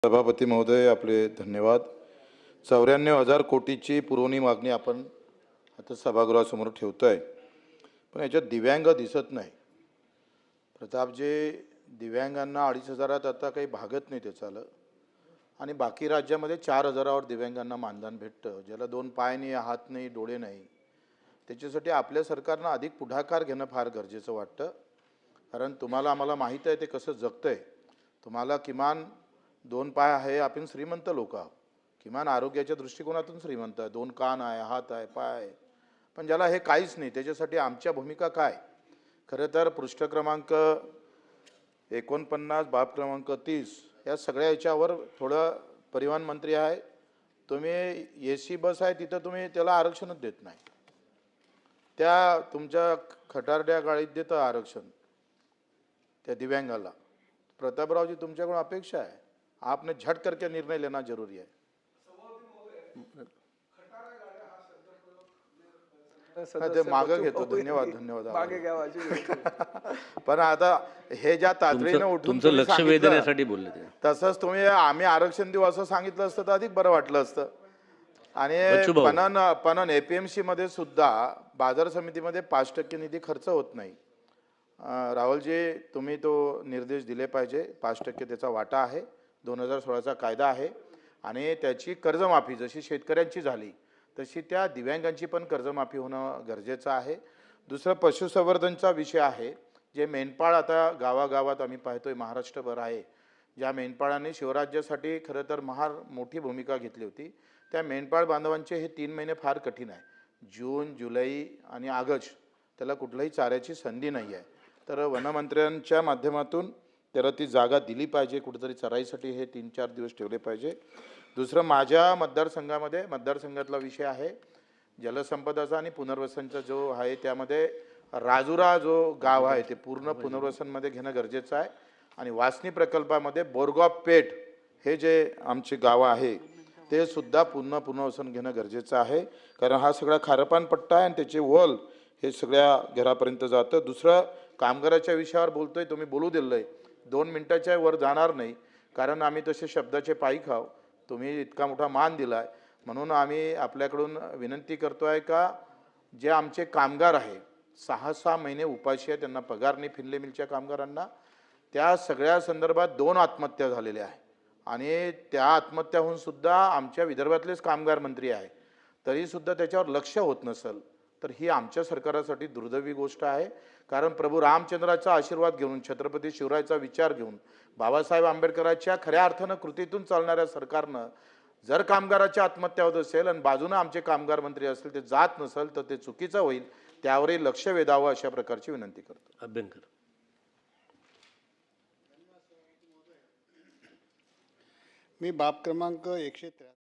सभापती महोदय, आपले धन्यवाद। 94,000 कोटीची पुरवणी मागणी आपण आता सभागृहासमोर ठेवतोय, पण याच्यात दिव्यांग दिसत नाही। प्रतापजी, दिव्यांगांना 2,500 आता काही भागत नाही त्याचं, आणि बाकी राज्यामध्ये 4,000वर दिव्यांगांना मानधन भेटतं, ज्याला 2 पाय नाही, हात नाही, डोळे नाही। त्याच्यासाठी आपल्या सरकारनं अधिक पुढाकार घेणं फार गरजेचं वाटतं, कारण तुम्हाला आम्हाला माहीत आहे ते कसं जगतंय। तुम्हाला किमान 2 पाय आहे, आपण श्रीमंत लोक आहोत, किमान आरोग्याच्या दृष्टिकोनातून श्रीमंत आहे, 2 कान आहे, हात आहे, पाय आहे, पण ज्याला हे काहीच नाही, त्याच्यासाठी आमच्या भूमिका काय? खरं तर पृष्ठ क्रमांक 49, बाब क्रमांक 30 या सगळ्या याच्यावर थोडं परिवहन मंत्री आहे, तुम्ही AC बस आहे तिथं तुम्ही त्याला आरक्षणच देत नाही, त्या तुमच्या खटारड्या गाडीत देतं आरक्षण त्या दिव्यांगाला। प्रतापरावजी, तुमच्याकडून अपेक्षा है, आपने झट करके निर्णय लेना जरूरी है। मागे घेतो, धन्यवाद धन्यवाद। पण आता हे ज्या तातडीने उठून तुमचं लक्ष वेधण्यासाठी बोलले ते, तसंच तुम्ही आम्ही आरक्षण देऊ असं सांगितलं असतं तर अधिक बरं वाटलं असतं। आणि पणन APMC मध्ये सुद्धा बाजार समितीमध्ये 5% निधी खर्च होत नाही। राहुलजी, तुम्ही तो निर्देश दिले पाहिजे, 5% त्याचा वाटा आहे, 2016चा कायदा आहे, आणि त्याची कर्जमाफी जशी शेतकऱ्यांची झाली तशी त्या दिव्यांगांची पण कर्जमाफी होणं गरजेचं आहे। दुसरं पशुसंवर्धनचा विषय आहे, जे मेंढपाळ आता गावागावात आम्ही पाहतोय महाराष्ट्रभर आहे, ज्या मेंढपाळांनी शिवराज्यासाठी खरं तर मोठी भूमिका घेतली होती, त्या मेंढपाळ बांधवांचे हे 3 महिने फार कठीण आहे। जून, जुलै आणि ऑगस्ट त्याला कुठल्याही चाऱ्याची संधी नाही आहे, तर वनमंत्र्यांच्या माध्यमातून त्याला ती जागा दिली पाहिजे, कुठेतरी चराईसाठी हे 3-4 दिवस ठेवले पाहिजे। दुसरं, माझ्या मतदारसंघातला विषय आहे जलसंपदाचा आणि पुनर्वसनचा जो आहे, त्यामध्ये राजुरा जो गाव आहे ते पूर्ण पुनर्वसनमध्ये घेणं गरजेचं आहे, आणि वासनी प्रकल्पामध्ये बोरगाव पेठ हे जे आमचे गाव आहे ते सुद्धा पुनर्वसन घेणं गरजेचं आहे, कारण हा सगळा खारपान पट्टा आहे आणि त्याचे वल हे सगळ्या घरापर्यंत जातं। दुसरं, कामगाराच्या विषयावर बोलतोय, तुम्ही बोलू दिलंय, 2 मिनिटाच्या वर जाणार नाही, कारण आम्ही तसे शब्दाचे पायी खाव, तुम्ही इतका मोठा मान दिलाय, म्हणून आम्ही आपल्याकडून विनंती करतोय का जे आमचे कामगार आहे 6-6 महिने उपाशी आहे, त्यांना पगार नाही, फिनले मिलच्या कामगारांना, त्या सगळ्या संदर्भात 2 आत्महत्या झालेल्या आहे, आणि त्या आत्महत्या होऊन सुद्धा आमच्या विदर्भातलेच कामगार मंत्री आहे, तरी सुद्धा त्याच्यावर लक्ष होत नसेल, तर ही आमच्या सरकारासाठी दुर्दैवी गोष्ट आहे। कारण प्रभू रामचंद्राचा आशीर्वाद घेऊन, छत्रपती शिवरायाचा विचार घेऊन, बाबासाहेब आंबेडकरांच्या खऱ्या अर्थानं कृतीतून चालणाऱ्या सरकारनं जर कामगाराची आत्महत्या होत असेल आणि बाजूने आमचे कामगार मंत्री असतील ते जात नसेल तर ते चुकीचं होईल, त्यावरही लक्ष वेधावं अशा प्रकारची विनंती करतो। अभ्यंकर, मी बाब क्रमांक 173